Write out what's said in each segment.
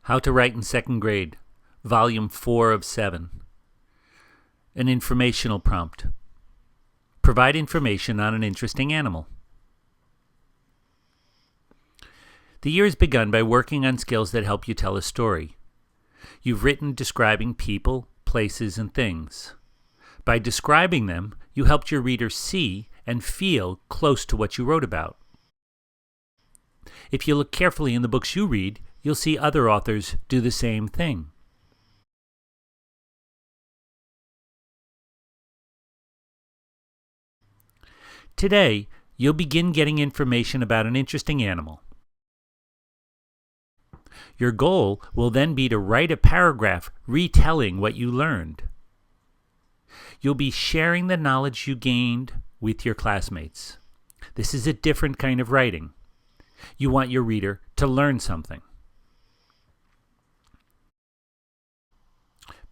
How to Write in Second Grade, Volume 4 of 7. An informational prompt. Provide information on an interesting animal. The year has begun by working on skills that help you tell a story. You've written describing people, places, and things. By describing them, you helped your reader see and feel close to what you wrote about. If you look carefully in the books you read, you'll see other authors do the same thing. Today, you'll begin getting information about an interesting animal. Your goal will then be to write a paragraph retelling what you learned. You'll be sharing the knowledge you gained with your classmates. This is a different kind of writing. You want your reader to learn something.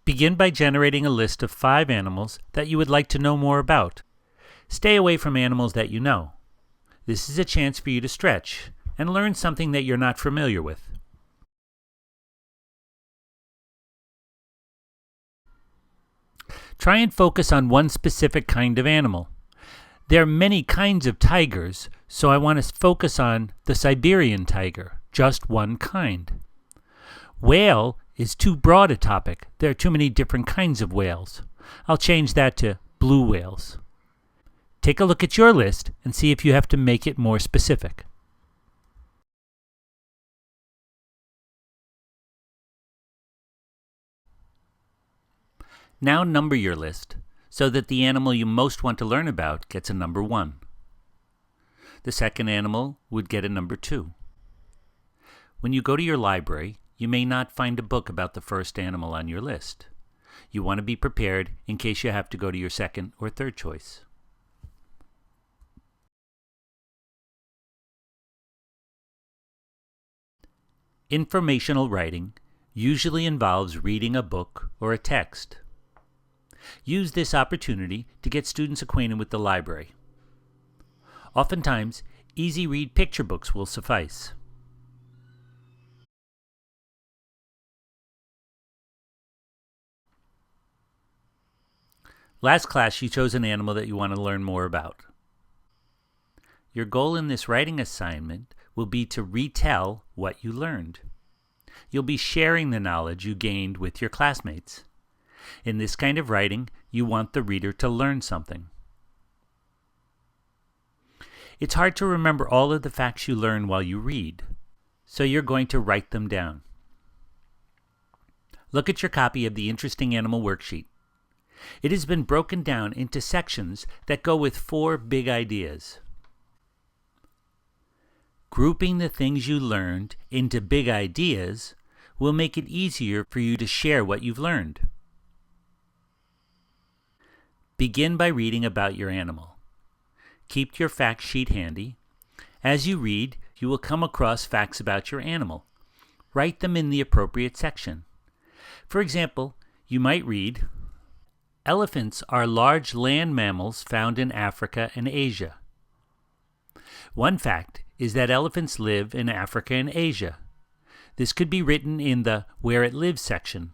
Begin by generating a list of 5 animals that you would like to know more about. Stay away from animals that you know. This is a chance for you to stretch and learn something that you're not familiar with. Try and focus on one specific kind of animal. There are many kinds of tigers, so I want to focus on the Siberian tiger, just one kind. Whale is too broad a topic. There are too many different kinds of whales. I'll change that to blue whales. Take a look at your list and see if you have to make it more specific. Now number your list so that the animal you most want to learn about gets a number 1. The second animal would get a number 2. When you go to your library, you may not find a book about the first animal on your list. You want to be prepared in case you have to go to your second or third choice. Informational writing usually involves reading a book or a text. Use this opportunity to get students acquainted with the library. Oftentimes, easy-read picture books will suffice. Last class, you chose an animal that you want to learn more about. Your goal in this writing assignment will be to retell what you learned. You'll be sharing the knowledge you gained with your classmates. In this kind of writing, you want the reader to learn something. It's hard to remember all of the facts you learn while you read, so you're going to write them down. Look at your copy of the Interesting Animal Worksheet. It has been broken down into sections that go with 4 big ideas. Grouping the things you learned into big ideas will make it easier for you to share what you've learned. Begin by reading about your animal. Keep your fact sheet handy. As you read, you will come across facts about your animal. Write them in the appropriate section. For example, you might read, "Elephants are large land mammals found in Africa and Asia." One fact is that elephants live in Africa and Asia. This could be written in the Where It Lives section.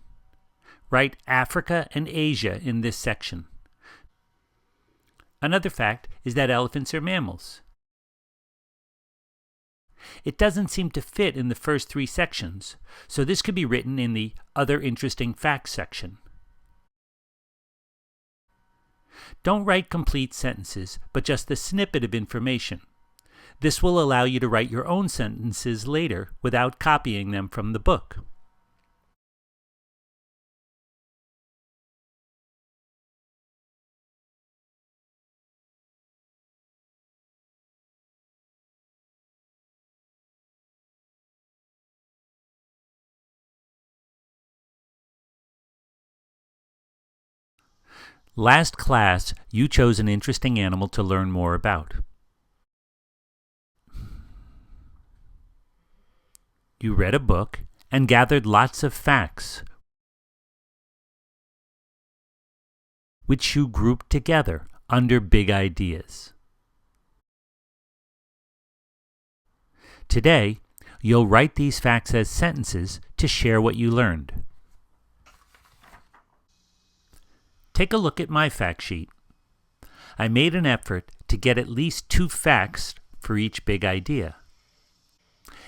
Write Africa and Asia in this section. Another fact is that elephants are mammals. It doesn't seem to fit in the first 3 sections, so this could be written in the Other Interesting Facts section. Don't write complete sentences, but just the snippet of information. This will allow you to write your own sentences later without copying them from the book. Last class, you chose an interesting animal to learn more about. You read a book and gathered lots of facts, which you grouped together under big ideas. Today, You'll write these facts as sentences to share what you learned. Take a look at my fact sheet. I made an effort to get at least 2 facts for each big idea.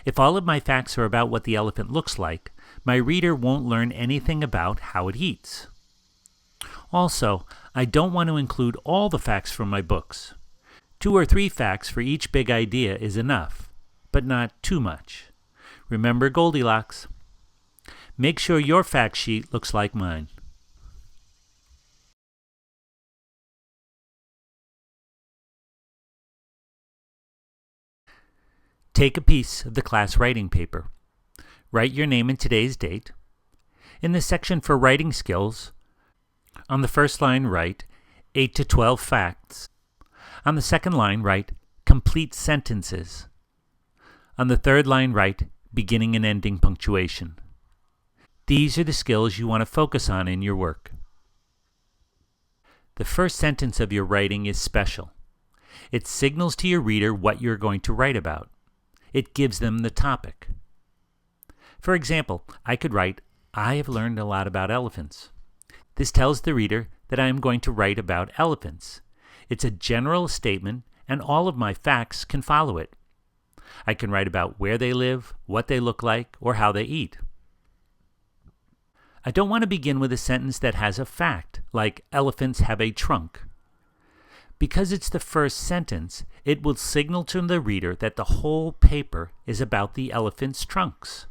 If all of my facts are about what the elephant looks like, my reader won't learn anything about how it eats. Also, I don't want to include all the facts from my books. 2 or 3 facts for each big idea is enough, but not too much. Remember Goldilocks. Make sure your fact sheet looks like mine. Take a piece of the class writing paper. Write your name and today's date. In the section for writing skills, on the first line write 8 to 12 facts. On the second line write complete sentences. On the third line write beginning and ending punctuation. These are the skills you want to focus on in your work. The first sentence of your writing is special. It signals to your reader what you're going to write about. It gives them the topic. For example, I could write, I have learned a lot about elephants. This tells the reader that I am going to write about elephants. It's a general statement, and all of my facts can follow it. I can write about where they live, what they look like, or how they eat. I don't want to begin with a sentence that has a fact, like elephants have a trunk. Because it's the first sentence, it will signal to the reader that the whole paper is about the elephants' trunks.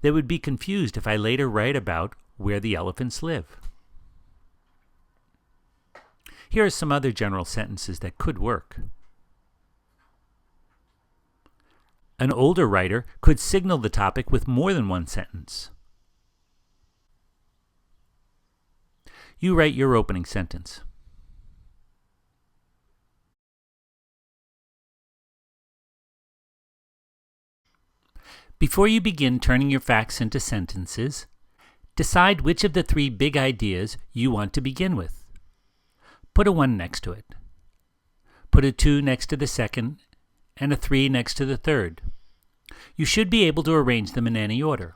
They would be confused if I later write about where the elephants live. Here are some other general sentences that could work. An older writer could signal the topic with more than one sentence. You write your opening sentence. Before you begin turning your facts into sentences, decide which of the 3 big ideas you want to begin with. Put a 1 next to it. Put a 2 next to the second, and a 3 next to the third. You should be able to arrange them in any order.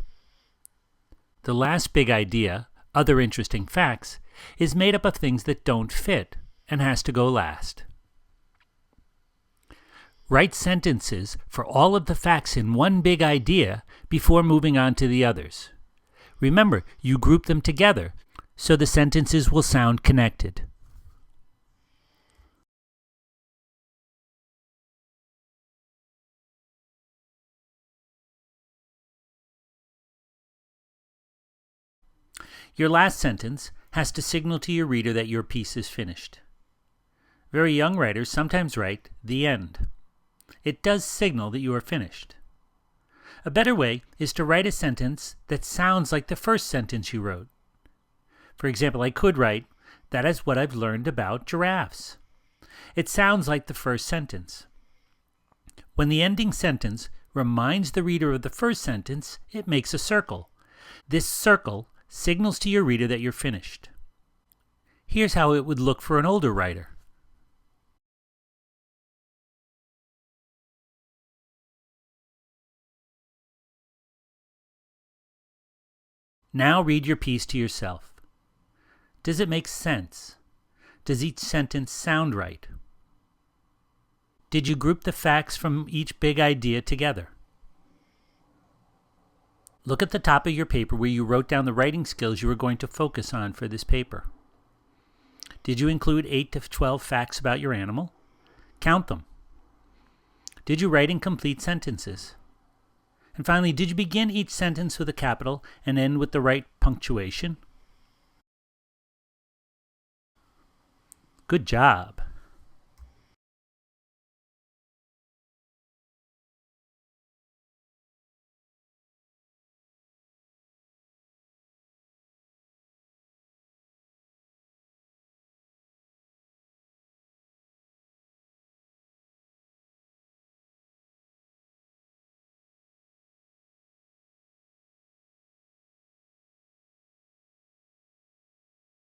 The last big idea, other interesting facts, is made up of things that don't fit and has to go last. Write sentences for all of the facts in one big idea before moving on to the others. Remember, you group them together so the sentences will sound connected. Your last sentence has to signal to your reader that your piece is finished. Very young writers sometimes write the end. It does signal that you are finished. A better way is to write a sentence that sounds like the first sentence you wrote. For example, I could write, that is what I've learned about giraffes. It sounds like the first sentence. When the ending sentence reminds the reader of the first sentence, it makes a circle. This circle signals to your reader that you're finished. Here's how it would look for an older writer. Now read your piece to yourself. Does it make sense? Does each sentence sound right? Did you group the facts from each big idea together? Look at the top of your paper where you wrote down the writing skills you were going to focus on for this paper. Did you include 8 to 12 facts about your animal? Count them. Did you write in complete sentences? And finally, did you begin each sentence with a capital and end with the right punctuation? Good job.